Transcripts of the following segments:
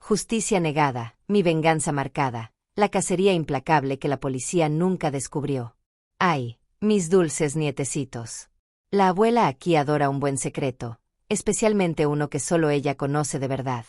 Justicia negada, mi venganza marcada, la cacería implacable que la policía nunca descubrió. Ay, mis dulces nietecitos. La abuela aquí adora un buen secreto, especialmente uno que solo ella conoce de verdad.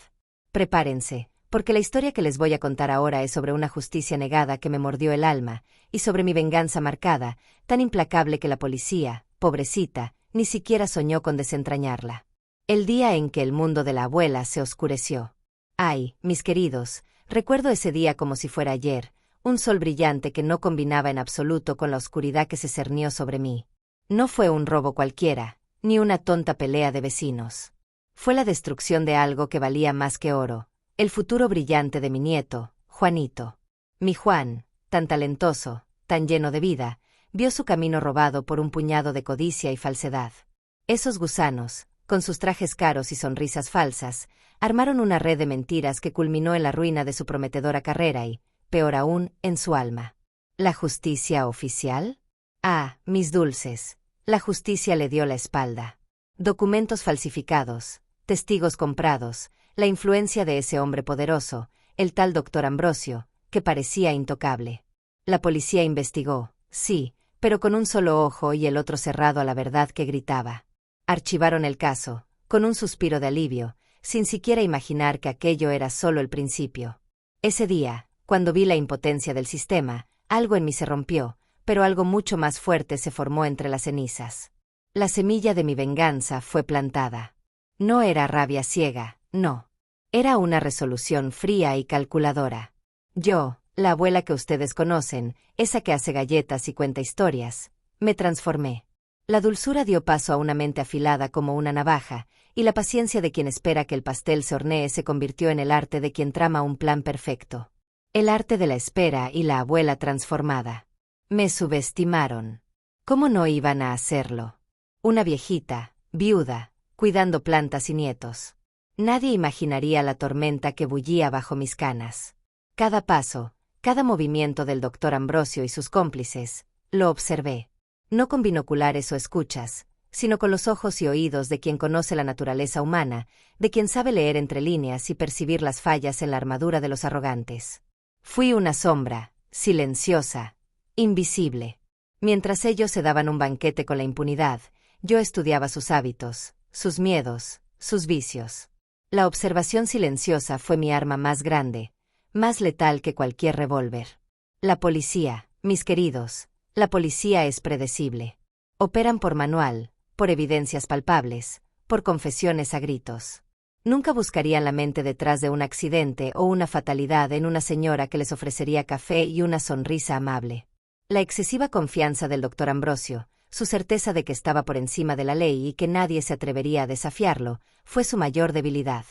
Prepárense, porque la historia que les voy a contar ahora es sobre una justicia negada que me mordió el alma, y sobre mi venganza marcada, tan implacable que la policía, pobrecita, ni siquiera soñó con desentrañarla. El día en que el mundo de la abuela se oscureció. Ay, mis queridos, recuerdo ese día como si fuera ayer, un sol brillante que no combinaba en absoluto con la oscuridad que se cernió sobre mí. No fue un robo cualquiera, ni una tonta pelea de vecinos. Fue la destrucción de algo que valía más que oro, el futuro brillante de mi nieto, Juanito. Mi Juan, tan talentoso, tan lleno de vida, vio su camino robado por un puñado de codicia y falsedad. Esos gusanos, con sus trajes caros y sonrisas falsas, armaron una red de mentiras que culminó en la ruina de su prometedora carrera y, peor aún, en su alma. ¿La justicia oficial? Ah, mis dulces, la justicia le dio la espalda. Documentos falsificados, testigos comprados, la influencia de ese hombre poderoso, el tal doctor Ambrosio, que parecía intocable. La policía investigó, sí, pero con un solo ojo y el otro cerrado a la verdad que gritaba. Archivaron el caso, con un suspiro de alivio, sin siquiera imaginar que aquello era solo el principio. Ese día, cuando vi la impotencia del sistema, algo en mí se rompió, pero algo mucho más fuerte se formó entre las cenizas. La semilla de mi venganza fue plantada. No era rabia ciega, no. Era una resolución fría y calculadora. Yo, la abuela que ustedes conocen, esa que hace galletas y cuenta historias, me transformé. La dulzura dio paso a una mente afilada como una navaja, y la paciencia de quien espera que el pastel se hornee se convirtió en el arte de quien trama un plan perfecto. El arte de la espera y la abuela transformada. Me subestimaron. ¿Cómo no iban a hacerlo? Una viejita, viuda, cuidando plantas y nietos. Nadie imaginaría la tormenta que bullía bajo mis canas. Cada paso, cada movimiento del doctor Ambrosio y sus cómplices, lo observé. No con binoculares o escuchas, sino con los ojos y oídos de quien conoce la naturaleza humana, de quien sabe leer entre líneas y percibir las fallas en la armadura de los arrogantes. Fui una sombra, silenciosa, invisible. Mientras ellos se daban un banquete con la impunidad, yo estudiaba sus hábitos, sus miedos, sus vicios. La observación silenciosa fue mi arma más grande, más letal que cualquier revólver. La policía, mis queridos, la policía es predecible. Operan por manual, por evidencias palpables, por confesiones a gritos. Nunca buscarían la mente detrás de un accidente o una fatalidad en una señora que les ofrecería café y una sonrisa amable. La excesiva confianza del doctor Ambrosio, su certeza de que estaba por encima de la ley y que nadie se atrevería a desafiarlo, fue su mayor debilidad.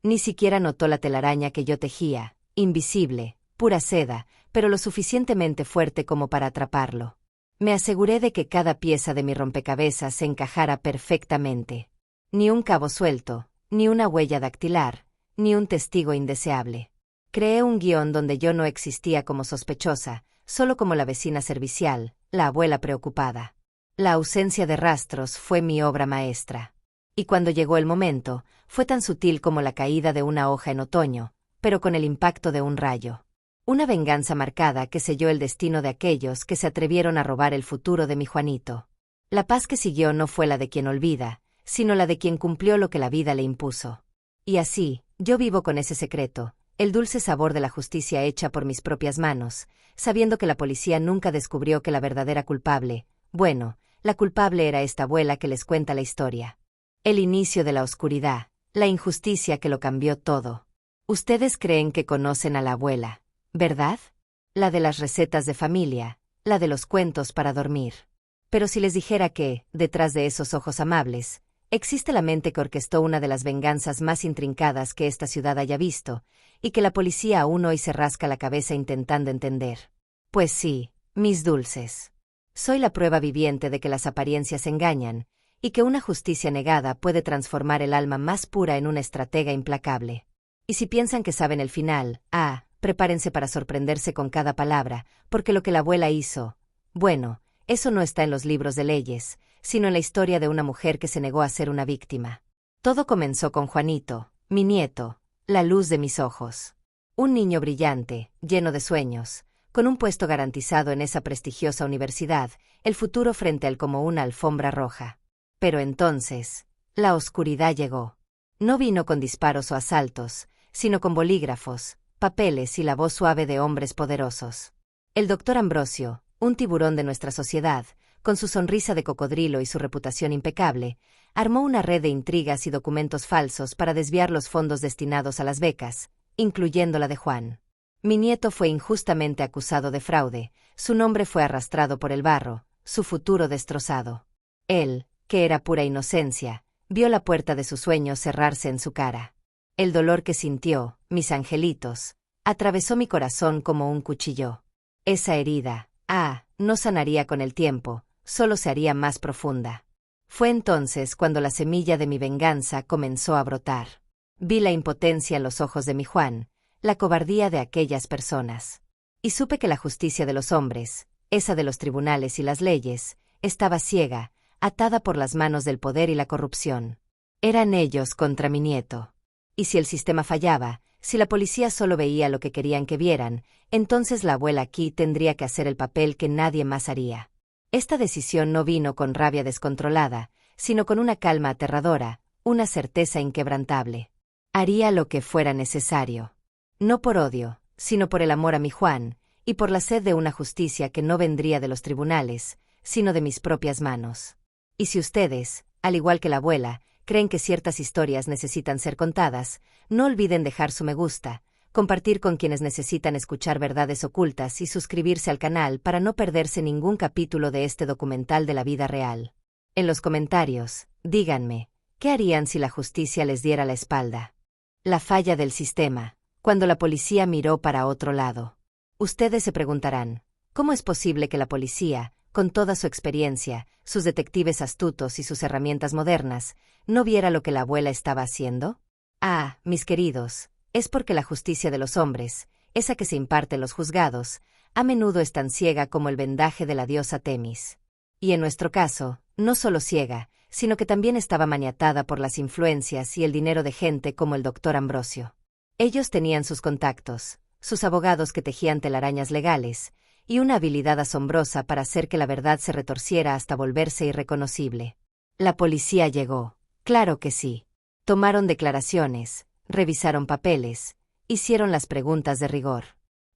Ni siquiera notó la telaraña que yo tejía, invisible, pura seda, pero lo suficientemente fuerte como para atraparlo. Me aseguré de que cada pieza de mi rompecabezas se encajara perfectamente. Ni un cabo suelto, ni una huella dactilar, ni un testigo indeseable. Creé un guión donde yo no existía como sospechosa, solo como la vecina servicial, la abuela preocupada. La ausencia de rastros fue mi obra maestra. Y cuando llegó el momento, fue tan sutil como la caída de una hoja en otoño, pero con el impacto de un rayo. Una venganza marcada que selló el destino de aquellos que se atrevieron a robar el futuro de mi Juanito. La paz que siguió no fue la de quien olvida, sino la de quien cumplió lo que la vida le impuso. Y así, yo vivo con ese secreto, el dulce sabor de la justicia hecha por mis propias manos, sabiendo que la policía nunca descubrió que la verdadera culpable, bueno, la culpable era esta abuela que les cuenta la historia. El inicio de la oscuridad, la injusticia que lo cambió todo. Ustedes creen que conocen a la abuela, ¿verdad? La de las recetas de familia, la de los cuentos para dormir. Pero si les dijera que, detrás de esos ojos amables, existe la mente que orquestó una de las venganzas más intrincadas que esta ciudad haya visto, y que la policía aún hoy se rasca la cabeza intentando entender. Pues sí, mis dulces. Soy la prueba viviente de que las apariencias engañan, y que una justicia negada puede transformar el alma más pura en una estratega implacable. Y si piensan que saben el final, prepárense para sorprenderse con cada palabra, porque lo que la abuela hizo, bueno, eso no está en los libros de leyes, sino en la historia de una mujer que se negó a ser una víctima. Todo comenzó con Juanito, mi nieto, La luz de mis ojos. Un niño brillante, lleno de sueños, con un puesto garantizado en esa prestigiosa universidad, el futuro frente a él como una alfombra roja. Pero entonces, la oscuridad llegó. No vino con disparos o asaltos, sino con bolígrafos, papeles y la voz suave de hombres poderosos. El doctor Ambrosio, un tiburón de nuestra sociedad, con su sonrisa de cocodrilo y su reputación impecable, armó una red de intrigas y documentos falsos para desviar los fondos destinados a las becas, incluyendo la de Juan. Mi nieto fue injustamente acusado de fraude, su nombre fue arrastrado por el barro, su futuro destrozado. Él, que era pura inocencia, vio la puerta de sus sueños cerrarse en su cara. El dolor que sintió, mis angelitos, atravesó mi corazón como un cuchillo. Esa herida, no sanaría con el tiempo, solo se haría más profunda. Fue entonces cuando la semilla de mi venganza comenzó a brotar. Vi la impotencia en los ojos de mi Juan, la cobardía de aquellas personas. Y supe que la justicia de los hombres, esa de los tribunales y las leyes, estaba ciega, atada por las manos del poder y la corrupción. Eran ellos contra mi nieto. Y si el sistema fallaba, si la policía solo veía lo que querían que vieran, entonces la abuela aquí tendría que hacer el papel que nadie más haría. Esta decisión no vino con rabia descontrolada, sino con una calma aterradora, una certeza inquebrantable. Haría lo que fuera necesario. No por odio, sino por el amor a mi Juan, y por la sed de una justicia que no vendría de los tribunales, sino de mis propias manos. Y si ustedes, al igual que la abuela, creen que ciertas historias necesitan ser contadas, no olviden dejar su me gusta, compartir con quienes necesitan escuchar verdades ocultas y suscribirse al canal para no perderse ningún capítulo de este documental de la vida real. En los comentarios, díganme, ¿qué harían si la justicia les diera la espalda? La falla del sistema, cuando la policía miró para otro lado. Ustedes se preguntarán, ¿cómo es posible que la policía, con toda su experiencia, sus detectives astutos y sus herramientas modernas, no viera lo que la abuela estaba haciendo? Mis queridos, es porque la justicia de los hombres, esa que se imparte en los juzgados, a menudo es tan ciega como el vendaje de la diosa Temis. Y en nuestro caso, no solo ciega, sino que también estaba maniatada por las influencias y el dinero de gente como el doctor Ambrosio. Ellos tenían sus contactos, sus abogados que tejían telarañas legales, y una habilidad asombrosa para hacer que la verdad se retorciera hasta volverse irreconocible. La policía llegó, claro que sí. Tomaron declaraciones, revisaron papeles, hicieron las preguntas de rigor.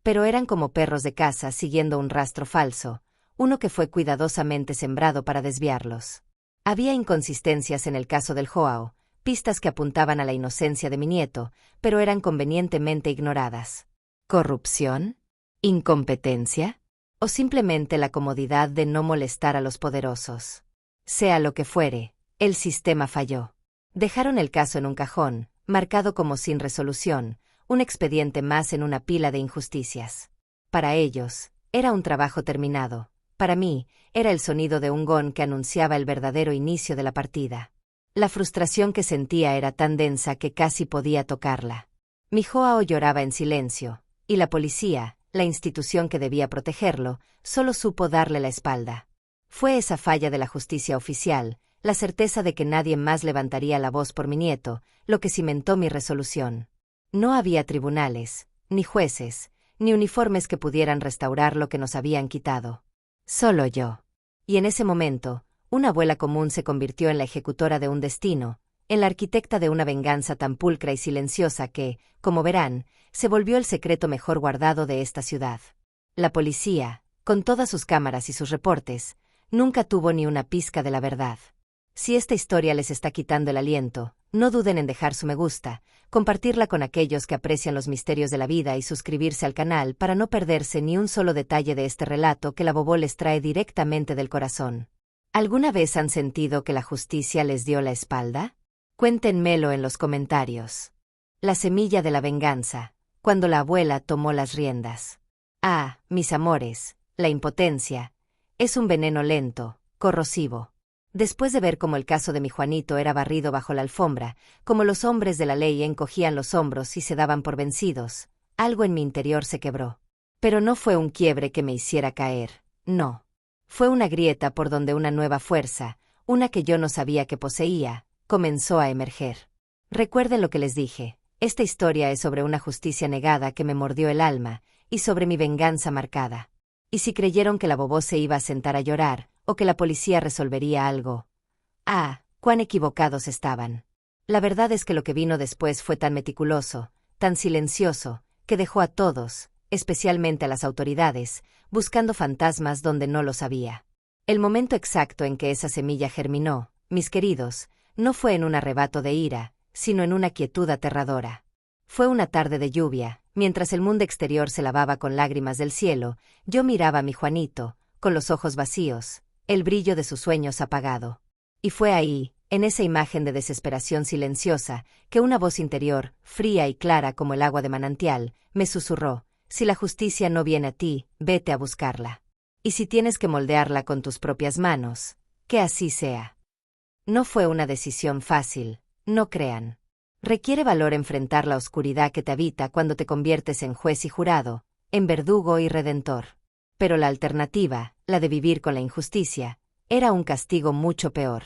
Pero eran como perros de caza siguiendo un rastro falso, uno que fue cuidadosamente sembrado para desviarlos. Había inconsistencias en el caso del Joao, pistas que apuntaban a la inocencia de mi nieto, pero eran convenientemente ignoradas. ¿Corrupción? ¿Incompetencia? ¿O simplemente la comodidad de no molestar a los poderosos? Sea lo que fuere, el sistema falló. Dejaron el caso en un cajón, marcado como sin resolución, un expediente más en una pila de injusticias. Para ellos, era un trabajo terminado. Para mí, era el sonido de un gong que anunciaba el verdadero inicio de la partida. La frustración que sentía era tan densa que casi podía tocarla. Mi Joao lloraba en silencio, y la policía, la institución que debía protegerlo, solo supo darle la espalda. Fue esa falla de la justicia oficial, la certeza de que nadie más levantaría la voz por mi nieto, lo que cimentó mi resolución. No había tribunales, ni jueces, ni uniformes que pudieran restaurar lo que nos habían quitado. Solo yo. Y en ese momento, una abuela común se convirtió en la ejecutora de un destino, en la arquitecta de una venganza tan pulcra y silenciosa que, como verán, se volvió el secreto mejor guardado de esta ciudad. La policía, con todas sus cámaras y sus reportes, nunca tuvo ni una pizca de la verdad. Si esta historia les está quitando el aliento, no duden en dejar su me gusta, compartirla con aquellos que aprecian los misterios de la vida y suscribirse al canal para no perderse ni un solo detalle de este relato que la Bobo les trae directamente del corazón. ¿Alguna vez han sentido que la justicia les dio la espalda? Cuéntenmelo en los comentarios. La semilla de la venganza, cuando la abuela tomó las riendas. Mis amores, la impotencia, es un veneno lento, corrosivo. Después de ver cómo el caso de mi Juanito era barrido bajo la alfombra, como los hombres de la ley encogían los hombros y se daban por vencidos, algo en mi interior se quebró. Pero no fue un quiebre que me hiciera caer, no. Fue una grieta por donde una nueva fuerza, una que yo no sabía que poseía, comenzó a emerger. Recuerden lo que les dije, Esta historia es sobre una justicia negada que me mordió el alma, y sobre mi venganza marcada. Y si creyeron que la Bobó se iba a sentar a llorar, o que la policía resolvería algo. ¡Ah! ¡Cuán equivocados estaban! La verdad es que lo que vino después fue tan meticuloso, tan silencioso, que dejó a todos, especialmente a las autoridades, buscando fantasmas donde no los había. El momento exacto en que esa semilla germinó, mis queridos, no fue en un arrebato de ira, sino en una quietud aterradora. Fue una tarde de lluvia, mientras el mundo exterior se lavaba con lágrimas del cielo, yo miraba a mi Juanito, con los ojos vacíos, el brillo de sus sueños apagado. Y fue ahí, en esa imagen de desesperación silenciosa, que una voz interior, fría y clara como el agua de manantial, me susurró: si la justicia no viene a ti, vete a buscarla. Y si tienes que moldearla con tus propias manos, que así sea. No fue una decisión fácil, no crean. Requiere valor enfrentar la oscuridad que te habita cuando te conviertes en juez y jurado, en verdugo y redentor. Pero la alternativa, la de vivir con la injusticia, era un castigo mucho peor.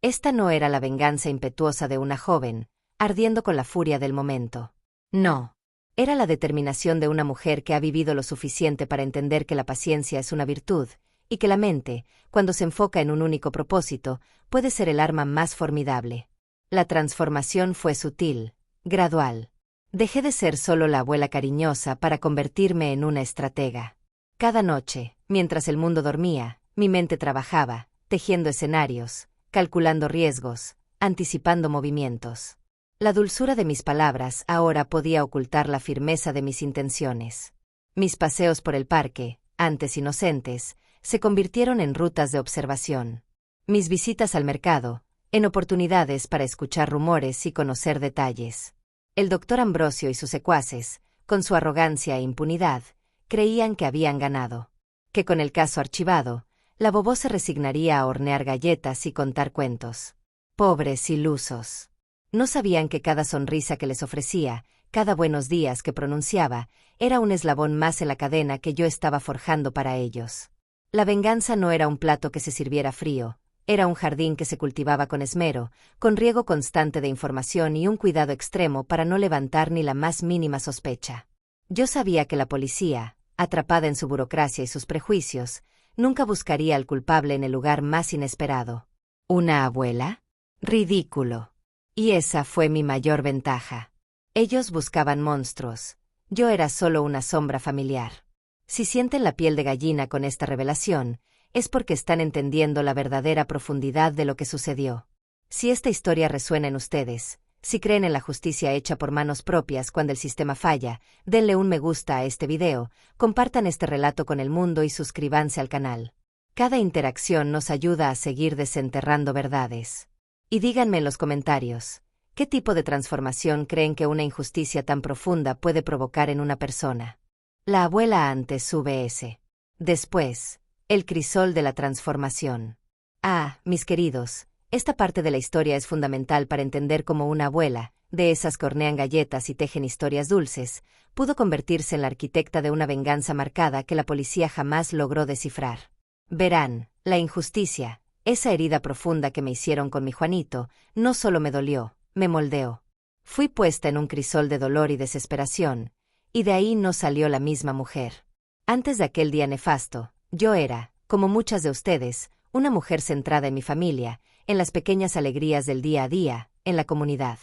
Esta no era la venganza impetuosa de una joven, ardiendo con la furia del momento. No. Era la determinación de una mujer que ha vivido lo suficiente para entender que la paciencia es una virtud, y que la mente, cuando se enfoca en un único propósito, puede ser el arma más formidable. La transformación fue sutil, gradual. Dejé de ser solo la abuela cariñosa para convertirme en una estratega. Cada noche, mientras el mundo dormía, mi mente trabajaba, tejiendo escenarios, calculando riesgos, anticipando movimientos. La dulzura de mis palabras ahora podía ocultar la firmeza de mis intenciones. Mis paseos por el parque, antes inocentes, se convirtieron en rutas de observación. Mis visitas al mercado, en oportunidades para escuchar rumores y conocer detalles. El doctor Ambrosio y sus secuaces, con su arrogancia e impunidad, creían que habían ganado. Que con el caso archivado, la Bobó se resignaría a hornear galletas y contar cuentos. Pobres ilusos. No sabían que cada sonrisa que les ofrecía, cada buenos días que pronunciaba, era un eslabón más en la cadena que yo estaba forjando para ellos. La venganza no era un plato que se sirviera frío, era un jardín que se cultivaba con esmero, con riego constante de información y un cuidado extremo para no levantar ni la más mínima sospecha. Yo sabía que la policía, atrapada en su burocracia y sus prejuicios, nunca buscaría al culpable en el lugar más inesperado. ¿Una abuela? Ridículo. Y esa fue mi mayor ventaja. Ellos buscaban monstruos. Yo era solo una sombra familiar. Si sienten la piel de gallina con esta revelación, es porque están entendiendo la verdadera profundidad de lo que sucedió. Si esta historia resuena en ustedes, si creen en la justicia hecha por manos propias cuando el sistema falla, denle un me gusta a este video, compartan este relato con el mundo y suscríbanse al canal. Cada interacción nos ayuda a seguir desenterrando verdades. Y díganme en los comentarios, ¿qué tipo de transformación creen que una injusticia tan profunda puede provocar en una persona? La abuela antes VS. Después, el crisol de la transformación. Ah, mis queridos, esta parte de la historia es fundamental para entender cómo una abuela, de esas que hornean galletas y tejen historias dulces, pudo convertirse en la arquitecta de una venganza marcada que la policía jamás logró descifrar. Verán, la injusticia, esa herida profunda que me hicieron con mi Juanito, no solo me dolió, me moldeó. Fui puesta en un crisol de dolor y desesperación, y de ahí no salió la misma mujer. Antes de aquel día nefasto, yo era, como muchas de ustedes, una mujer centrada en mi familia, en las pequeñas alegrías del día a día, en la comunidad.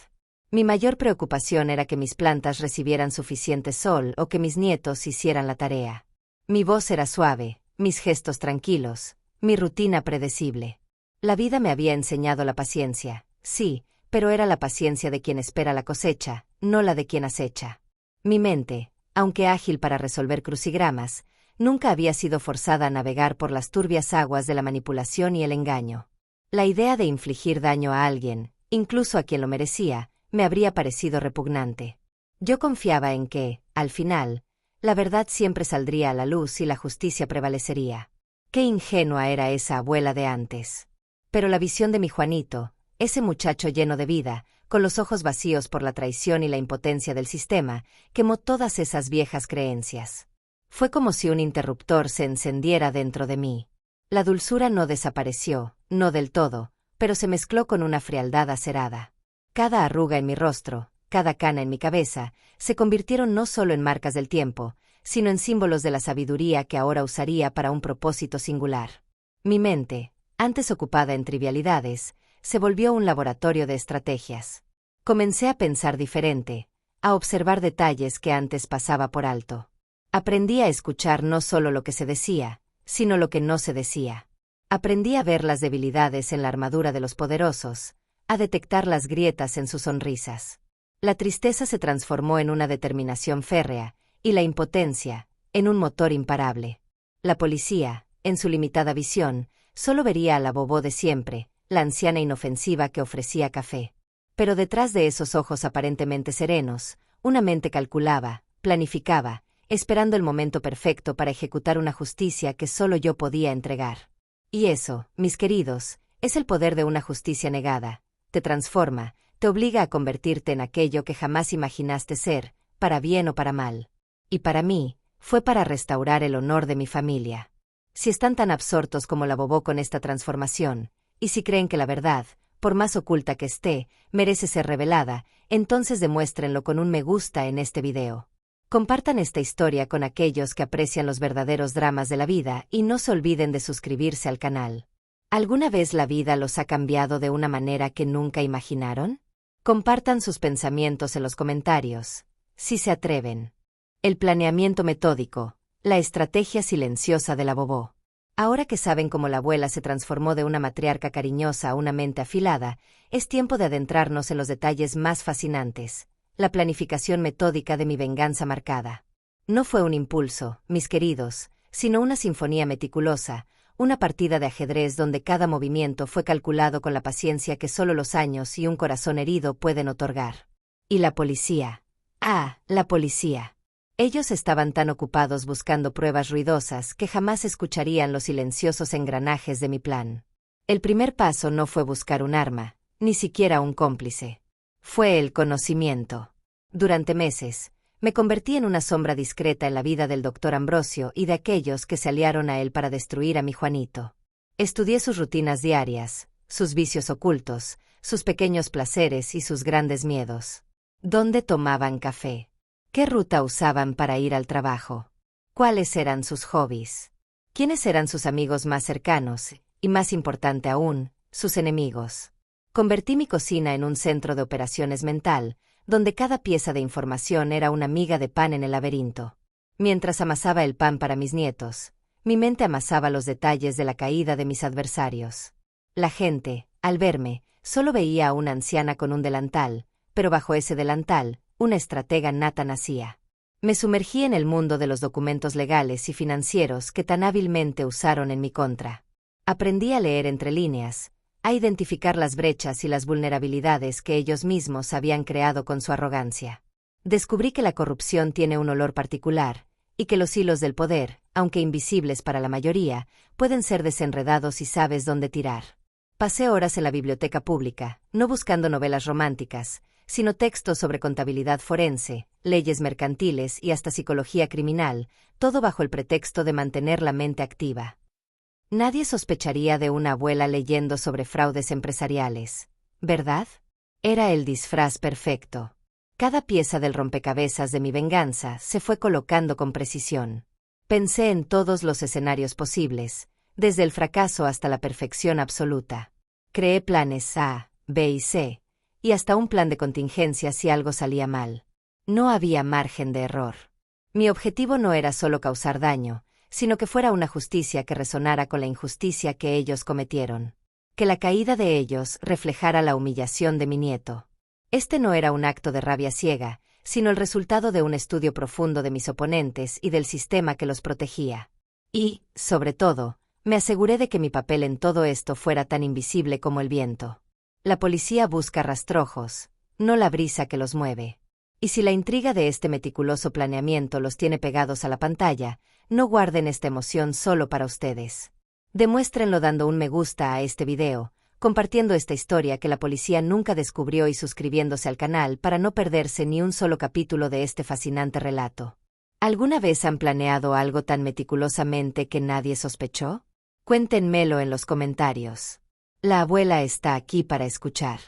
Mi mayor preocupación era que mis plantas recibieran suficiente sol o que mis nietos hicieran la tarea. Mi voz era suave, mis gestos tranquilos, mi rutina predecible. La vida me había enseñado la paciencia, sí, pero era la paciencia de quien espera la cosecha, no la de quien acecha. Mi mente, aunque ágil para resolver crucigramas, nunca había sido forzada a navegar por las turbias aguas de la manipulación y el engaño. La idea de infligir daño a alguien, incluso a quien lo merecía, me habría parecido repugnante. Yo confiaba en que, al final, la verdad siempre saldría a la luz y la justicia prevalecería. Qué ingenua era esa abuela de antes. Pero la visión de mi Juanito, ese muchacho lleno de vida, con los ojos vacíos por la traición y la impotencia del sistema, quemó todas esas viejas creencias. Fue como si un interruptor se encendiera dentro de mí. La dulzura no desapareció, no del todo, pero se mezcló con una frialdad acerada. Cada arruga en mi rostro, cada cana en mi cabeza, se convirtieron no solo en marcas del tiempo, sino en símbolos de la sabiduría que ahora usaría para un propósito singular. Mi mente, antes ocupada en trivialidades, se volvió un laboratorio de estrategias. Comencé a pensar diferente, a observar detalles que antes pasaba por alto. Aprendí a escuchar no solo lo que se decía, sino lo que no se decía. Aprendí a ver las debilidades en la armadura de los poderosos, a detectar las grietas en sus sonrisas. La tristeza se transformó en una determinación férrea, y la impotencia, en un motor imparable. La policía, en su limitada visión, solo vería a la Bobo de siempre, la anciana inofensiva que ofrecía café. Pero detrás de esos ojos aparentemente serenos, una mente calculaba, planificaba, esperando el momento perfecto para ejecutar una justicia que solo yo podía entregar. Y eso, mis queridos, es el poder de una justicia negada. Te transforma, te obliga a convertirte en aquello que jamás imaginaste ser, para bien o para mal. Y para mí, fue para restaurar el honor de mi familia. Si están tan absortos como la Bobo con esta transformación, y si creen que la verdad, por más oculta que esté, merece ser revelada, entonces demuéstrenlo con un me gusta en este video. Compartan esta historia con aquellos que aprecian los verdaderos dramas de la vida y no se olviden de suscribirse al canal. ¿Alguna vez la vida los ha cambiado de una manera que nunca imaginaron? Compartan sus pensamientos en los comentarios, si se atreven. El planeamiento metódico, la estrategia silenciosa de la Bobo. Ahora que saben cómo la abuela se transformó de una matriarca cariñosa a una mente afilada, es tiempo de adentrarnos en los detalles más fascinantes, la planificación metódica de mi venganza marcada. No fue un impulso, mis queridos, sino una sinfonía meticulosa, una partida de ajedrez donde cada movimiento fue calculado con la paciencia que solo los años y un corazón herido pueden otorgar. ¿Y la policía? Ah, la policía. Ellos estaban tan ocupados buscando pruebas ruidosas que jamás escucharían los silenciosos engranajes de mi plan. El primer paso no fue buscar un arma, ni siquiera un cómplice. Fue el conocimiento. Durante meses, me convertí en una sombra discreta en la vida del doctor Ambrosio y de aquellos que se aliaron a él para destruir a mi Juanito. Estudié sus rutinas diarias, sus vicios ocultos, sus pequeños placeres y sus grandes miedos. ¿Dónde tomaban café? ¿Qué ruta usaban para ir al trabajo? ¿Cuáles eran sus hobbies? ¿Quiénes eran sus amigos más cercanos? Y más importante aún, sus enemigos. Convertí mi cocina en un centro de operaciones mental, donde cada pieza de información era una miga de pan en el laberinto. Mientras amasaba el pan para mis nietos, mi mente amasaba los detalles de la caída de mis adversarios. La gente, al verme, solo veía a una anciana con un delantal, pero bajo ese delantal, una estratega nata nacía. Me sumergí en el mundo de los documentos legales y financieros que tan hábilmente usaron en mi contra. Aprendí a leer entre líneas, a identificar las brechas y las vulnerabilidades que ellos mismos habían creado con su arrogancia. Descubrí que la corrupción tiene un olor particular, y que los hilos del poder, aunque invisibles para la mayoría, pueden ser desenredados si sabes dónde tirar. Pasé horas en la biblioteca pública, no buscando novelas románticas, sino textos sobre contabilidad forense, leyes mercantiles y hasta psicología criminal, todo bajo el pretexto de mantener la mente activa. Nadie sospecharía de una abuela leyendo sobre fraudes empresariales, ¿verdad? Era el disfraz perfecto. Cada pieza del rompecabezas de mi venganza se fue colocando con precisión. Pensé en todos los escenarios posibles, desde el fracaso hasta la perfección absoluta. Creé planes A, B y C, y hasta un plan de contingencia si algo salía mal. No había margen de error. Mi objetivo no era solo causar daño, sino que fuera una justicia que resonara con la injusticia que ellos cometieron. Que la caída de ellos reflejara la humillación de mi nieto. Este no era un acto de rabia ciega, sino el resultado de un estudio profundo de mis oponentes y del sistema que los protegía. Y, sobre todo, me aseguré de que mi papel en todo esto fuera tan invisible como el viento. La policía busca rastrojos, no la brisa que los mueve. Y si la intriga de este meticuloso planeamiento los tiene pegados a la pantalla, no guarden esta emoción solo para ustedes. Demuéstrenlo dando un me gusta a este video, compartiendo esta historia que la policía nunca descubrió y suscribiéndose al canal para no perderse ni un solo capítulo de este fascinante relato. ¿Alguna vez han planeado algo tan meticulosamente que nadie sospechó? Cuéntenmelo en los comentarios. La abuela está aquí para escuchar.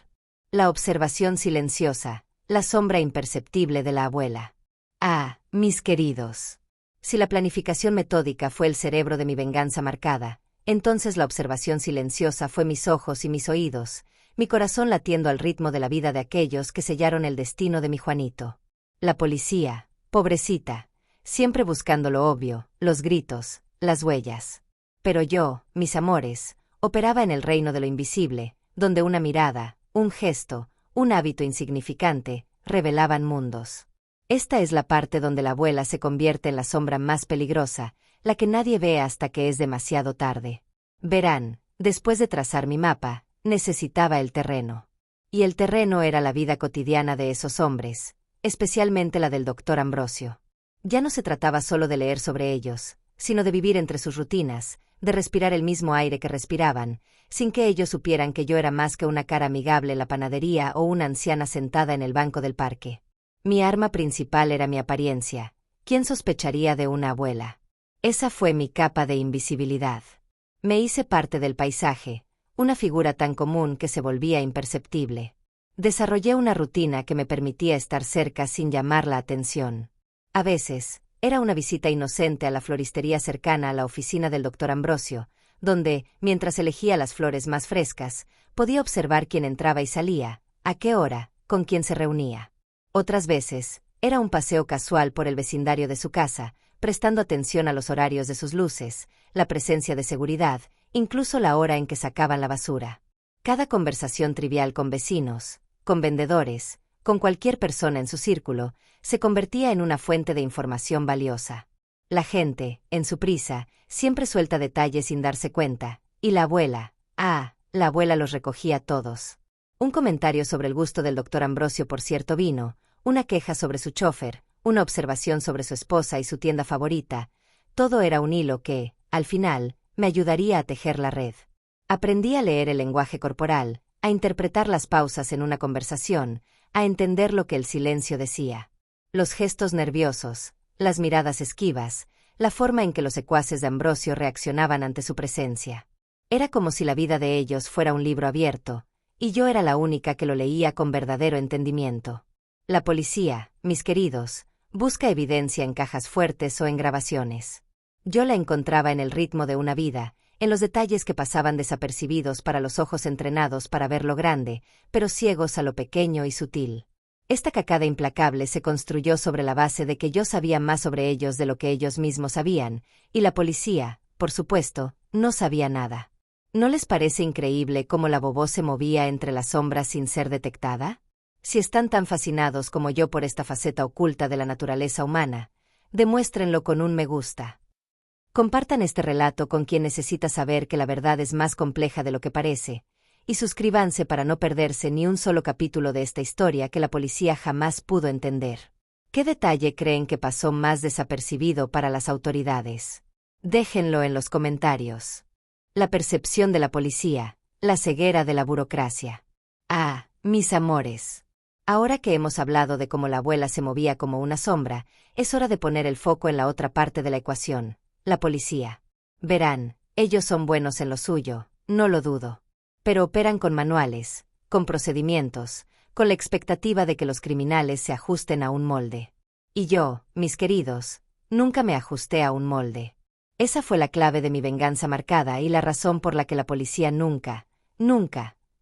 La observación silenciosa, la sombra imperceptible de la abuela. Ah, mis queridos. Si la planificación metódica fue el cerebro de mi venganza marcada, entonces la observación silenciosa fue mis ojos y mis oídos, mi corazón latiendo al ritmo de la vida de aquellos que sellaron el destino de mi Juanito. La policía, pobrecita, siempre buscando lo obvio, los gritos, las huellas. Pero yo, mis amores, operaba en el reino de lo invisible, donde una mirada, un gesto, un hábito insignificante, revelaban mundos. Esta es la parte donde la abuela se convierte en la sombra más peligrosa, la que nadie ve hasta que es demasiado tarde. Verán, después de trazar mi mapa, necesitaba el terreno. Y el terreno era la vida cotidiana de esos hombres, especialmente la del doctor Ambrosio. Ya no se trataba solo de leer sobre ellos, sino de vivir entre sus rutinas, de respirar el mismo aire que respiraban, sin que ellos supieran que yo era más que una cara amigable en la panadería o una anciana sentada en el banco del parque. Mi arma principal era mi apariencia. ¿Quién sospecharía de una abuela? Esa fue mi capa de invisibilidad. Me hice parte del paisaje, una figura tan común que se volvía imperceptible. Desarrollé una rutina que me permitía estar cerca sin llamar la atención. A veces, era una visita inocente a la floristería cercana a la oficina del doctor Ambrosio, donde, mientras elegía las flores más frescas, podía observar quién entraba y salía, a qué hora, con quién se reunía. Otras veces, era un paseo casual por el vecindario de su casa, prestando atención a los horarios de sus luces, la presencia de seguridad, incluso la hora en que sacaban la basura. Cada conversación trivial con vecinos, con vendedores, con cualquier persona en su círculo, se convertía en una fuente de información valiosa. La gente, en su prisa, siempre suelta detalles sin darse cuenta, y la abuela los recogía todos. Un comentario sobre el gusto del doctor Ambrosio por cierto vino, una queja sobre su chofer, una observación sobre su esposa y su tienda favorita, todo era un hilo que, al final, me ayudaría a tejer la red. Aprendí a leer el lenguaje corporal, a interpretar las pausas en una conversación, a entender lo que el silencio decía. Los gestos nerviosos, las miradas esquivas, la forma en que los secuaces de Ambrosio reaccionaban ante su presencia. Era como si la vida de ellos fuera un libro abierto, y yo era la única que lo leía con verdadero entendimiento. La policía, mis queridos, busca evidencia en cajas fuertes o en grabaciones. Yo la encontraba en el ritmo de una vida, en los detalles que pasaban desapercibidos para los ojos entrenados para ver lo grande, pero ciegos a lo pequeño y sutil. Esta cacada implacable se construyó sobre la base de que yo sabía más sobre ellos de lo que ellos mismos sabían, y la policía, por supuesto, no sabía nada. ¿No les parece increíble cómo la Bobó se movía entre las sombras sin ser detectada? Si están tan fascinados como yo por esta faceta oculta de la naturaleza humana, demuéstrenlo con un me gusta. Compartan este relato con quien necesita saber que la verdad es más compleja de lo que parece, y suscríbanse para no perderse ni un solo capítulo de esta historia que la policía jamás pudo entender. ¿Qué detalle creen que pasó más desapercibido para las autoridades? Déjenlo en los comentarios. La percepción de la policía, la ceguera de la burocracia. Ah, mis amores. Ahora que hemos hablado de cómo la abuela se movía como una sombra, es hora de poner el foco en la otra parte de la ecuación, la policía. Verán, ellos son buenos en lo suyo, no lo dudo. Pero operan con manuales, con procedimientos, con la expectativa de que los criminales se ajusten a un molde. Y yo, mis queridos, nunca me ajusté a un molde. Esa fue la clave de mi venganza marcada y la razón por la que la policía nunca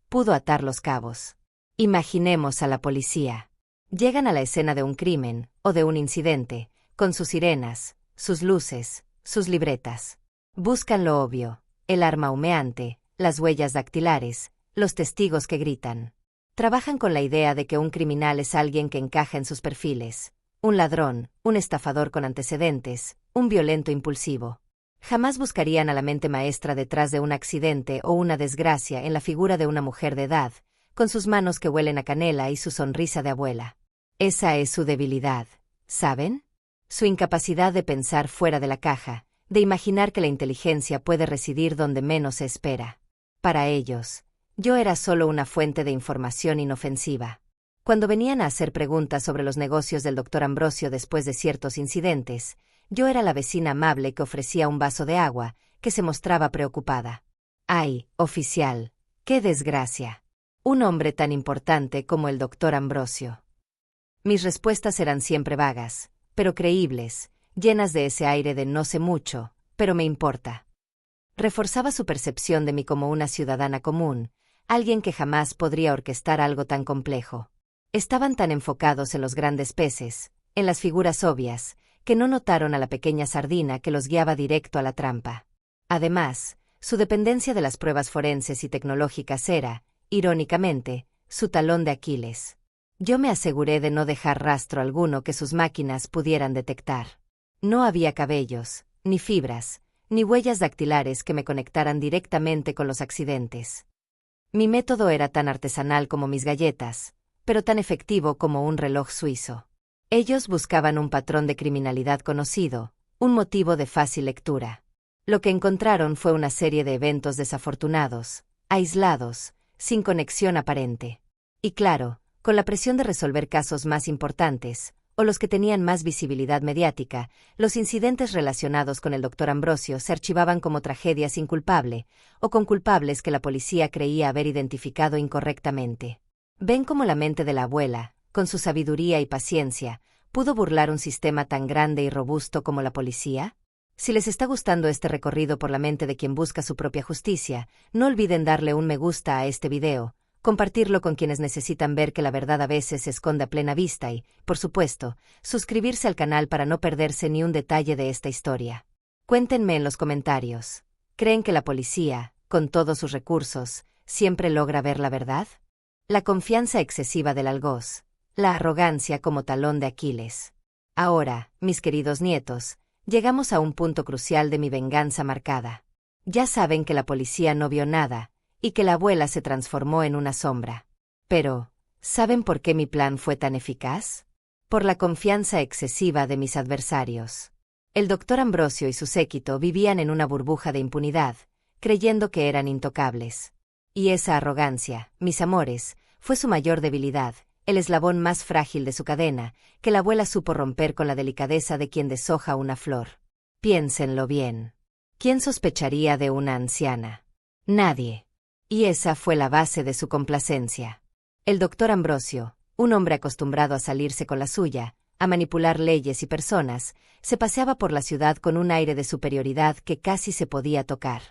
pudo atar los cabos. Imaginemos a la policía. Llegan a la escena de un crimen, o de un incidente, con sus sirenas, sus luces, sus libretas. Buscan lo obvio, el arma humeante, las huellas dactilares, los testigos que gritan. Trabajan con la idea de que un criminal es alguien que encaja en sus perfiles. Un ladrón, un estafador con antecedentes, un violento impulsivo. Jamás buscarían a la mente maestra detrás de un accidente o una desgracia en la figura de una mujer de edad, con sus manos que huelen a canela y su sonrisa de abuela. Esa es su debilidad, ¿saben? Su incapacidad de pensar fuera de la caja, de imaginar que la inteligencia puede residir donde menos se espera. Para ellos, yo era solo una fuente de información inofensiva. Cuando venían a hacer preguntas sobre los negocios del doctor Ambrosio después de ciertos incidentes, yo era la vecina amable que ofrecía un vaso de agua, que se mostraba preocupada. ¡Ay, oficial! ¡Qué desgracia! Un hombre tan importante como el doctor Ambrosio. Mis respuestas eran siempre vagas, pero creíbles, llenas de ese aire de no sé mucho, pero me importa. Reforzaba su percepción de mí como una ciudadana común, alguien que jamás podría orquestar algo tan complejo. Estaban tan enfocados en los grandes peces, en las figuras obvias, que no notaron a la pequeña sardina que los guiaba directo a la trampa. Además, su dependencia de las pruebas forenses y tecnológicas era, irónicamente, su talón de Aquiles. Yo me aseguré de no dejar rastro alguno que sus máquinas pudieran detectar. No había cabellos, ni fibras, ni huellas dactilares que me conectaran directamente con los accidentes. Mi método era tan artesanal como mis galletas, pero tan efectivo como un reloj suizo. Ellos buscaban un patrón de criminalidad conocido, un motivo de fácil lectura. Lo que encontraron fue una serie de eventos desafortunados, aislados, sin conexión aparente. Y claro, con la presión de resolver casos más importantes, o los que tenían más visibilidad mediática, los incidentes relacionados con el Dr. Ambrosio se archivaban como tragedias inculpable, o con culpables que la policía creía haber identificado incorrectamente. ¿Ven cómo la mente de la abuela, con su sabiduría y paciencia, pudo burlar un sistema tan grande y robusto como la policía? Si les está gustando este recorrido por la mente de quien busca su propia justicia, no olviden darle un me gusta a este video, compartirlo con quienes necesitan ver que la verdad a veces se esconde a plena vista y, por supuesto, suscribirse al canal para no perderse ni un detalle de esta historia. Cuéntenme en los comentarios. ¿Creen que la policía, con todos sus recursos, siempre logra ver la verdad? La confianza excesiva del algoz, la arrogancia como talón de Aquiles. Ahora, mis queridos nietos, llegamos a un punto crucial de mi venganza marcada. Ya saben que la policía no vio nada, y que la abuela se transformó en una sombra. Pero, ¿saben por qué mi plan fue tan eficaz? Por la confianza excesiva de mis adversarios. El Dr. Ambrosio y su séquito vivían en una burbuja de impunidad, creyendo que eran intocables. Y esa arrogancia, mis amores, fue su mayor debilidad, el eslabón más frágil de su cadena, que la abuela supo romper con la delicadeza de quien deshoja una flor. Piénsenlo bien. ¿Quién sospecharía de una anciana? Nadie. Y esa fue la base de su complacencia. El Dr. Ambrosio, un hombre acostumbrado a salirse con la suya, a manipular leyes y personas, se paseaba por la ciudad con un aire de superioridad que casi se podía tocar.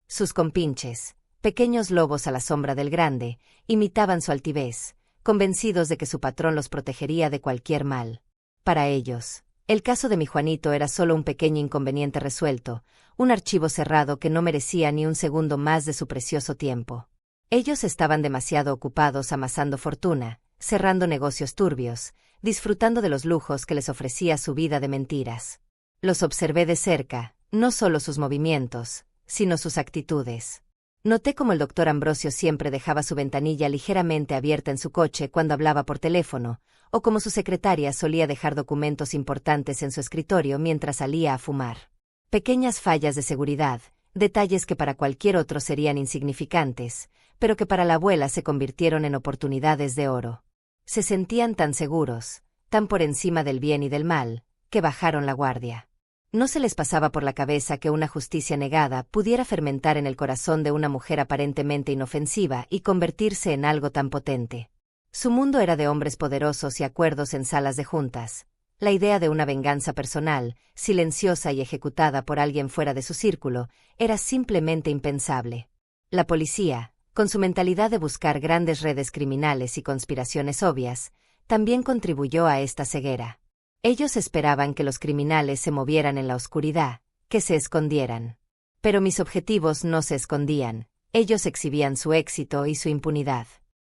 Sus compinches, pequeños lobos a la sombra del grande, imitaban su altivez, convencidos de que su patrón los protegería de cualquier mal. Para ellos, el caso de mi Juanito era solo un pequeño inconveniente resuelto, un archivo cerrado que no merecía ni un segundo más de su precioso tiempo. Ellos estaban demasiado ocupados amasando fortuna, cerrando negocios turbios, disfrutando de los lujos que les ofrecía su vida de mentiras. Los observé de cerca, no solo sus movimientos, sino sus actitudes. Noté cómo el Dr. Ambrosio siempre dejaba su ventanilla ligeramente abierta en su coche cuando hablaba por teléfono, o como su secretaria solía dejar documentos importantes en su escritorio mientras salía a fumar. Pequeñas fallas de seguridad, detalles que para cualquier otro serían insignificantes, pero que para la abuela se convirtieron en oportunidades de oro. Se sentían tan seguros, tan por encima del bien y del mal, que bajaron la guardia. No se les pasaba por la cabeza que una justicia negada pudiera fermentar en el corazón de una mujer aparentemente inofensiva y convertirse en algo tan potente. Su mundo era de hombres poderosos y acuerdos en salas de juntas. La idea de una venganza personal, silenciosa y ejecutada por alguien fuera de su círculo, era simplemente impensable. La policía, con su mentalidad de buscar grandes redes criminales y conspiraciones obvias, también contribuyó a esta ceguera. Ellos esperaban que los criminales se movieran en la oscuridad, que se escondieran. Pero mis objetivos no se escondían, ellos exhibían su éxito y su impunidad.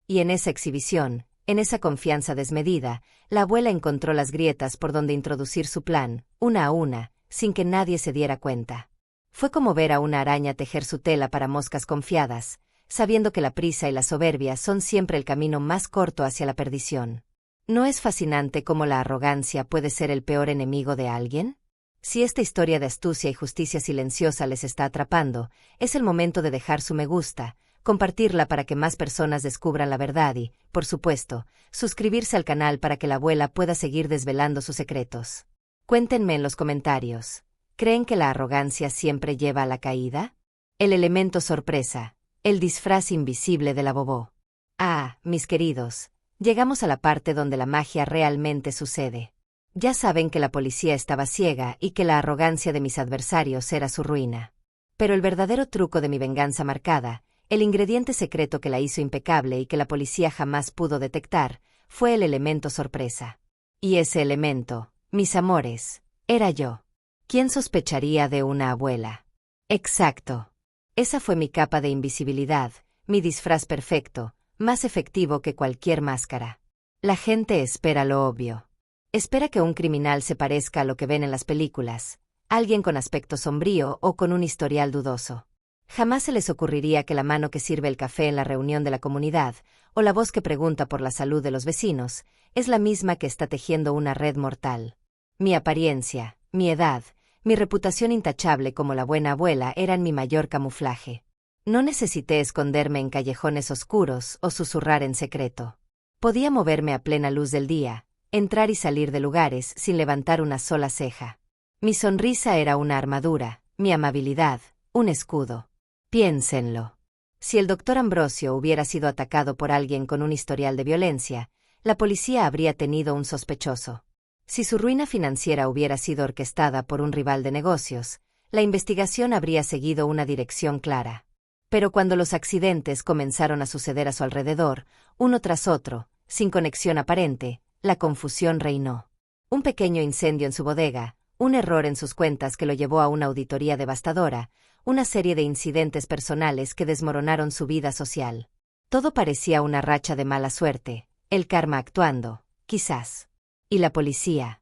Y en esa exhibición, en esa confianza desmedida, la abuela encontró las grietas por donde introducir su plan, una a una, sin que nadie se diera cuenta. Fue como ver a una araña tejer su tela para moscas confiadas, sabiendo que la prisa y la soberbia son siempre el camino más corto hacia la perdición. ¿No es fascinante cómo la arrogancia puede ser el peor enemigo de alguien? Si esta historia de astucia y justicia silenciosa les está atrapando, es el momento de dejar su me gusta, compartirla para que más personas descubran la verdad y, por supuesto, suscribirse al canal para que la abuela pueda seguir desvelando sus secretos. Cuéntenme en los comentarios. ¿Creen que la arrogancia siempre lleva a la caída? El elemento sorpresa, el disfraz invisible de la bobó. Ah, mis queridos, Llegamos a la parte donde la magia realmente sucede. Ya saben que la policía estaba ciega y que la arrogancia de mis adversarios era su ruina. Pero el verdadero truco de mi venganza marcada, el ingrediente secreto que la hizo impecable y que la policía jamás pudo detectar, fue el elemento sorpresa. Y ese elemento, mis amores, era yo. ¿Quién sospecharía de una abuela? Exacto. Esa fue mi capa de invisibilidad, mi disfraz perfecto, más efectivo que cualquier máscara. La gente espera lo obvio. Espera que un criminal se parezca a lo que ven en las películas, alguien con aspecto sombrío o con un historial dudoso. Jamás se les ocurriría que la mano que sirve el café en la reunión de la comunidad, o la voz que pregunta por la salud de los vecinos, es la misma que está tejiendo una red mortal. Mi apariencia, mi edad, mi reputación intachable como la buena abuela eran mi mayor camuflaje. No necesité esconderme en callejones oscuros o susurrar en secreto. Podía moverme a plena luz del día, entrar y salir de lugares sin levantar una sola ceja. Mi sonrisa era una armadura, mi amabilidad, un escudo. Piénsenlo. Si el doctor Ambrosio hubiera sido atacado por alguien con un historial de violencia, la policía habría tenido un sospechoso. Si su ruina financiera hubiera sido orquestada por un rival de negocios, la investigación habría seguido una dirección clara. Pero cuando los accidentes comenzaron a suceder a su alrededor, uno tras otro, sin conexión aparente, la confusión reinó. Un pequeño incendio en su bodega, un error en sus cuentas que lo llevó a una auditoría devastadora, una serie de incidentes personales que desmoronaron su vida social. Todo parecía una racha de mala suerte, el karma actuando, quizás. Y la policía,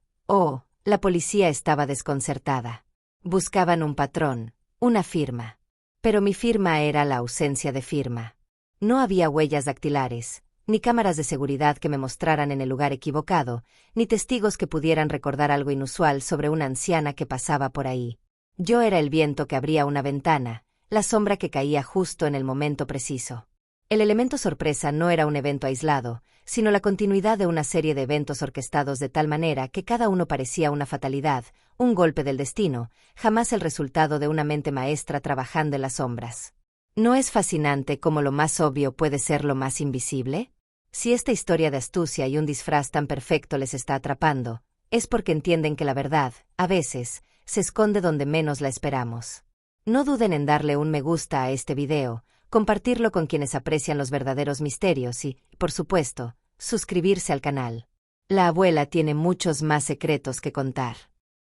la policía estaba desconcertada. Buscaban un patrón, una firma. Pero mi firma era la ausencia de firma. No había huellas dactilares, ni cámaras de seguridad que me mostraran en el lugar equivocado, ni testigos que pudieran recordar algo inusual sobre una anciana que pasaba por ahí. Yo era el viento que abría una ventana, la sombra que caía justo en el momento preciso. El elemento sorpresa no era un evento aislado, sino la continuidad de una serie de eventos orquestados de tal manera que cada uno parecía una fatalidad, un golpe del destino, jamás el resultado de una mente maestra trabajando en las sombras. ¿No es fascinante cómo lo más obvio puede ser lo más invisible? Si esta historia de astucia y un disfraz tan perfecto les está atrapando, es porque entienden que la verdad, a veces, se esconde donde menos la esperamos. No duden en darle un me gusta a este video, compartirlo con quienes aprecian los verdaderos misterios y, por supuesto, suscribirse al canal. La abuela tiene muchos más secretos que contar.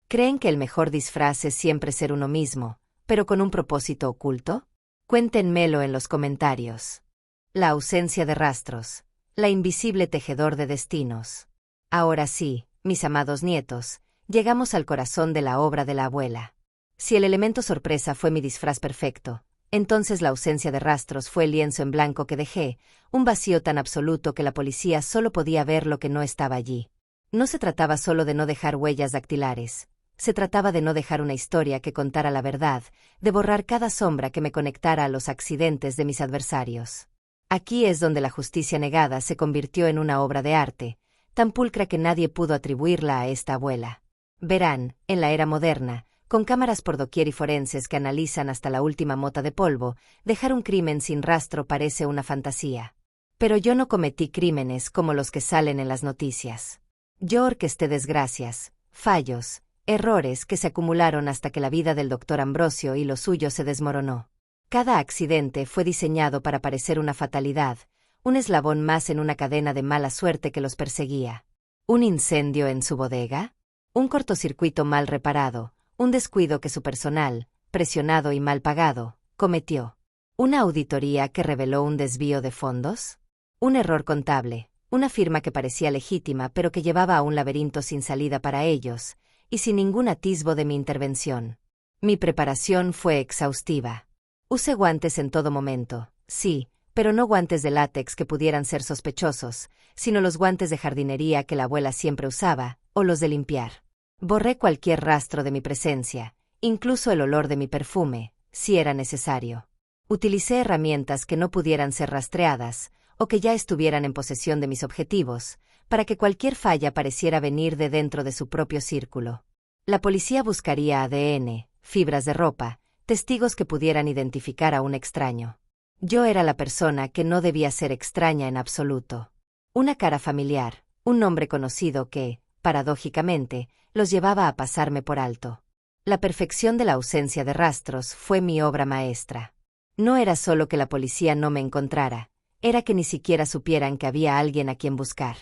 ¿Creen que el mejor disfraz es siempre ser uno mismo, pero con un propósito oculto? Cuéntenmelo en los comentarios. La ausencia de rastros, la invisible tejedor de destinos. Ahora sí, mis amados nietos, llegamos al corazón de la obra de la abuela. Si el elemento sorpresa fue mi disfraz perfecto, entonces la ausencia de rastros fue el lienzo en blanco que dejé, un vacío tan absoluto que la policía solo podía ver lo que no estaba allí. No se trataba solo de no dejar huellas dactilares, se trataba de no dejar una historia que contara la verdad, de borrar cada sombra que me conectara a los accidentes de mis adversarios. Aquí es donde la justicia negada se convirtió en una obra de arte, tan pulcra que nadie pudo atribuirla a esta abuela. Verán, en la era moderna, con cámaras por doquier y forenses que analizan hasta la última mota de polvo, dejar un crimen sin rastro parece una fantasía. Pero yo no cometí crímenes como los que salen en las noticias. Yo orquesté desgracias, fallos, errores que se acumularon hasta que la vida del doctor Ambrosio y lo suyo se desmoronó. Cada accidente fue diseñado para parecer una fatalidad, un eslabón más en una cadena de mala suerte que los perseguía. ¿Un incendio en su bodega? ¿Un cortocircuito mal reparado? Un descuido que su personal, presionado y mal pagado, cometió. ¿Una auditoría que reveló un desvío de fondos? ¿Un error contable? Una firma que parecía legítima pero que llevaba a un laberinto sin salida para ellos, y sin ningún atisbo de mi intervención. Mi preparación fue exhaustiva. Usé guantes en todo momento, sí, pero no guantes de látex que pudieran ser sospechosos, sino los guantes de jardinería que la abuela siempre usaba, o los de limpiar. Borré cualquier rastro de mi presencia, incluso el olor de mi perfume, si era necesario. Utilicé herramientas que no pudieran ser rastreadas, o que ya estuvieran en posesión de mis objetivos, para que cualquier falla pareciera venir de dentro de su propio círculo. La policía buscaría ADN, fibras de ropa, testigos que pudieran identificar a un extraño. Yo era la persona que no debía ser extraña en absoluto. Una cara familiar, un nombre conocido que, paradójicamente, los llevaba a pasarme por alto. La perfección de la ausencia de rastros fue mi obra maestra. No era solo que la policía no me encontrara, era que ni siquiera supieran que había alguien a quien buscar.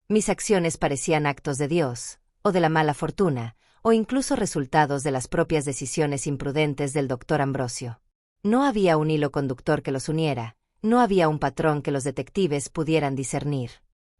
Mis acciones parecían actos de Dios, o de la mala fortuna, o incluso resultados de las propias decisiones imprudentes del doctor Ambrosio. No había un hilo conductor que los uniera, no había un patrón que los detectives pudieran discernir.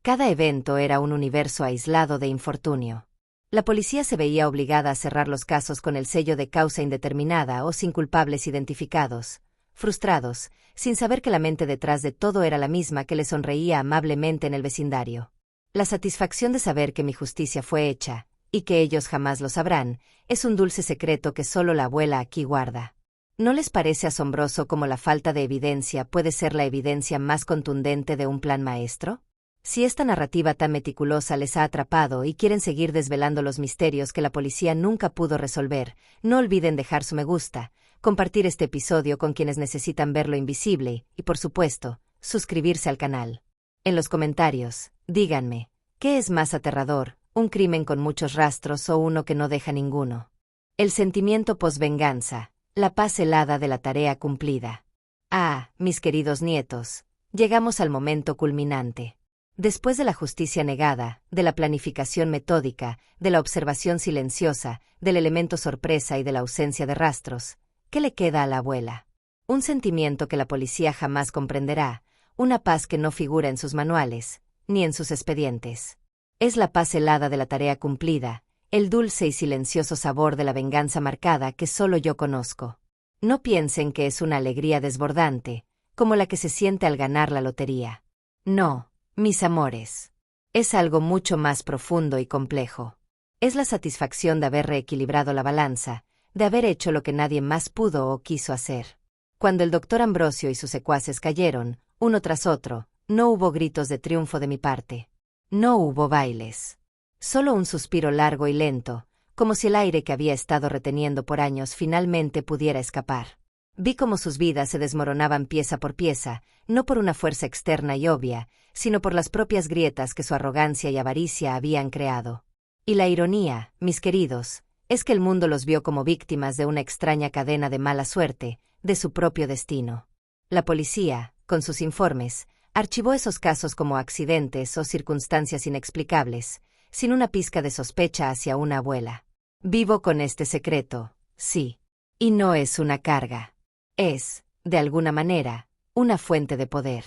Cada evento era un universo aislado de infortunio. La policía se veía obligada a cerrar los casos con el sello de causa indeterminada o sin culpables identificados, frustrados, sin saber que la mente detrás de todo era la misma que les sonreía amablemente en el vecindario. La satisfacción de saber que mi justicia fue hecha, y que ellos jamás lo sabrán, es un dulce secreto que solo la abuela aquí guarda. ¿No les parece asombroso cómo la falta de evidencia puede ser la evidencia más contundente de un plan maestro? Si esta narrativa tan meticulosa les ha atrapado y quieren seguir desvelando los misterios que la policía nunca pudo resolver, no olviden dejar su me gusta, compartir este episodio con quienes necesitan ver lo invisible y, por supuesto, suscribirse al canal. En los comentarios, díganme, ¿qué es más aterrador, un crimen con muchos rastros o uno que no deja ninguno? El sentimiento posvenganza, la paz helada de la tarea cumplida. Ah, mis queridos nietos, llegamos al momento culminante. Después de la justicia negada, de la planificación metódica, de la observación silenciosa, del elemento sorpresa y de la ausencia de rastros, ¿qué le queda a la abuela? Un sentimiento que la policía jamás comprenderá, una paz que no figura en sus manuales, ni en sus expedientes. Es la paz helada de la tarea cumplida, el dulce y silencioso sabor de la venganza marcada que solo yo conozco. No piensen que es una alegría desbordante, como la que se siente al ganar la lotería. No, mis amores. Es algo mucho más profundo y complejo. Es la satisfacción de haber reequilibrado la balanza, de haber hecho lo que nadie más pudo o quiso hacer. Cuando el doctor Ambrosio y sus secuaces cayeron, uno tras otro, no hubo gritos de triunfo de mi parte. No hubo bailes. Solo un suspiro largo y lento, como si el aire que había estado reteniendo por años finalmente pudiera escapar. Vi cómo sus vidas se desmoronaban pieza por pieza, no por una fuerza externa y obvia, sino por las propias grietas que su arrogancia y avaricia habían creado. Y la ironía, mis queridos, es que el mundo los vio como víctimas de una extraña cadena de mala suerte, de su propio destino. La policía, con sus informes, archivó esos casos como accidentes o circunstancias inexplicables, sin una pizca de sospecha hacia una abuela. Vivo con este secreto, sí. Y no es una carga. Es, de alguna manera, una fuente de poder.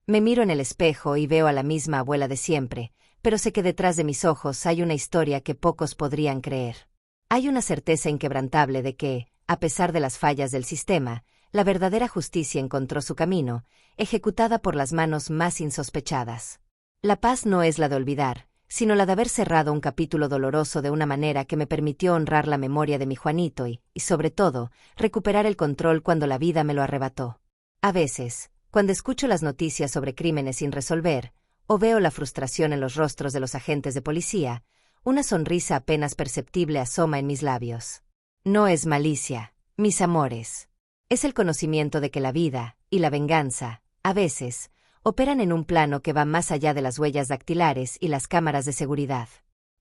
Me miro en el espejo y veo a la misma abuela de siempre, pero sé que detrás de mis ojos hay una historia que pocos podrían creer. Hay una certeza inquebrantable de que, a pesar de las fallas del sistema, la verdadera justicia encontró su camino, ejecutada por las manos más insospechadas. La paz no es la de olvidar, sino la de haber cerrado un capítulo doloroso de una manera que me permitió honrar la memoria de mi Juanito y, sobre todo, recuperar el control cuando la vida me lo arrebató. A veces, cuando escucho las noticias sobre crímenes sin resolver, o veo la frustración en los rostros de los agentes de policía, una sonrisa apenas perceptible asoma en mis labios. No es malicia, mis amores. Es el conocimiento de que la vida, y la venganza, a veces, operan en un plano que va más allá de las huellas dactilares y las cámaras de seguridad.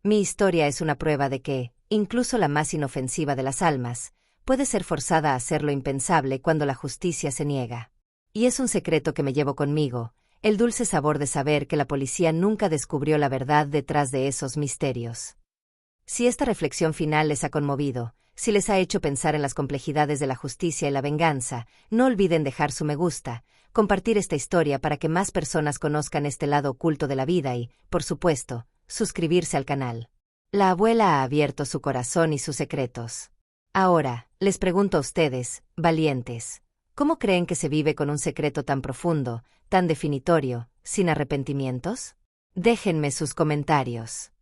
Mi historia es una prueba de que, incluso la más inofensiva de las almas, puede ser forzada a hacer lo impensable cuando la justicia se niega. Y es un secreto que me llevo conmigo, el dulce sabor de saber que la policía nunca descubrió la verdad detrás de esos misterios. Si esta reflexión final les ha conmovido, si les ha hecho pensar en las complejidades de la justicia y la venganza, no olviden dejar su me gusta, compartir esta historia para que más personas conozcan este lado oculto de la vida y, por supuesto, suscribirse al canal. La abuela ha abierto su corazón y sus secretos. Ahora, les pregunto a ustedes, valientes, ¿cómo creen que se vive con un secreto tan profundo, tan definitorio, sin arrepentimientos? Déjenme sus comentarios.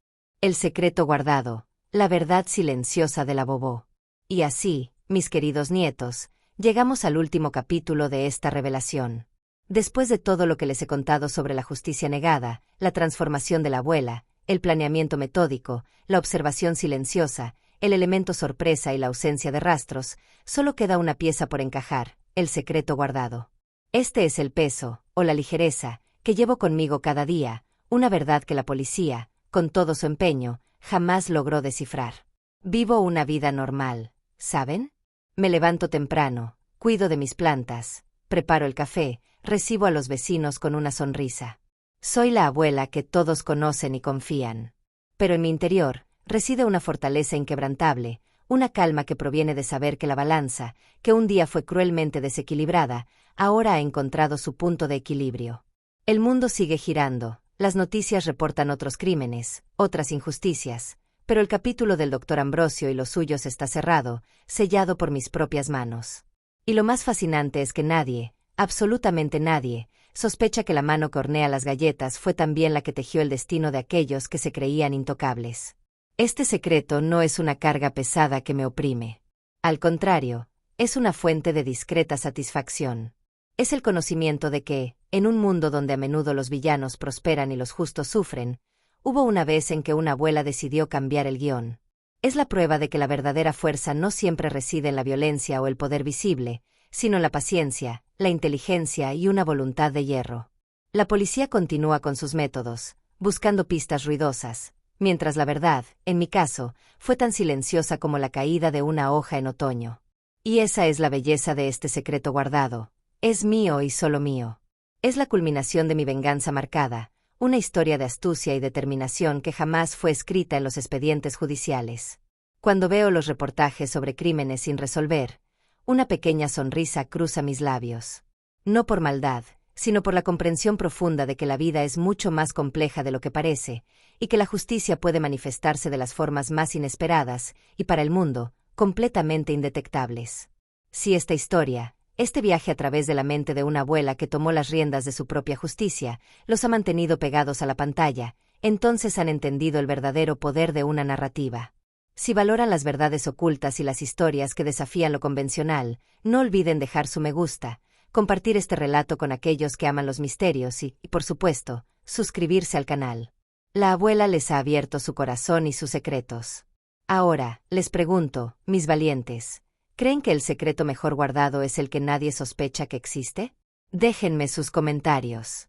El secreto guardado, la verdad silenciosa de la Bobó. Y así, mis queridos nietos, llegamos al último capítulo de esta revelación. Después de todo lo que les he contado sobre la justicia negada, la transformación de la abuela, el planeamiento metódico, la observación silenciosa, el elemento sorpresa y la ausencia de rastros, solo queda una pieza por encajar, el secreto guardado. Este es el peso, o la ligereza, que llevo conmigo cada día, una verdad que la policía, con todo su empeño, jamás logró descifrar. Vivo una vida normal, ¿saben? Me levanto temprano, cuido de mis plantas, preparo el café, recibo a los vecinos con una sonrisa. Soy la abuela que todos conocen y confían. Pero en mi interior reside una fortaleza inquebrantable, una calma que proviene de saber que la balanza, que un día fue cruelmente desequilibrada, ahora ha encontrado su punto de equilibrio. El mundo sigue girando, las noticias reportan otros crímenes, otras injusticias, pero el capítulo del doctor Ambrosio y los suyos está cerrado, sellado por mis propias manos. Y lo más fascinante es que nadie, absolutamente nadie, sospecha que la mano que hornea las galletas fue también la que tejió el destino de aquellos que se creían intocables. Este secreto no es una carga pesada que me oprime. Al contrario, es una fuente de discreta satisfacción. Es el conocimiento de que, en un mundo donde a menudo los villanos prosperan y los justos sufren, hubo una vez en que una abuela decidió cambiar el guión. Es la prueba de que la verdadera fuerza no siempre reside en la violencia o el poder visible, sino en la paciencia, la inteligencia y una voluntad de hierro. La policía continúa con sus métodos, buscando pistas ruidosas, mientras la verdad, en mi caso, fue tan silenciosa como la caída de una hoja en otoño. Y esa es la belleza de este secreto guardado. Es mío y solo mío. Es la culminación de mi venganza marcada, una historia de astucia y determinación que jamás fue escrita en los expedientes judiciales. Cuando veo los reportajes sobre crímenes sin resolver, una pequeña sonrisa cruza mis labios. No por maldad, sino por la comprensión profunda de que la vida es mucho más compleja de lo que parece, y que la justicia puede manifestarse de las formas más inesperadas, y para el mundo, completamente indetectables. Si esta historia, este viaje a través de la mente de una abuela que tomó las riendas de su propia justicia, los ha mantenido pegados a la pantalla, entonces han entendido el verdadero poder de una narrativa. Si valoran las verdades ocultas y las historias que desafían lo convencional, no olviden dejar su me gusta, compartir este relato con aquellos que aman los misterios y, por supuesto, suscribirse al canal. La abuela les ha abierto su corazón y sus secretos. Ahora, les pregunto, mis valientes, ¿creen que el secreto mejor guardado es el que nadie sospecha que existe? Déjenme sus comentarios.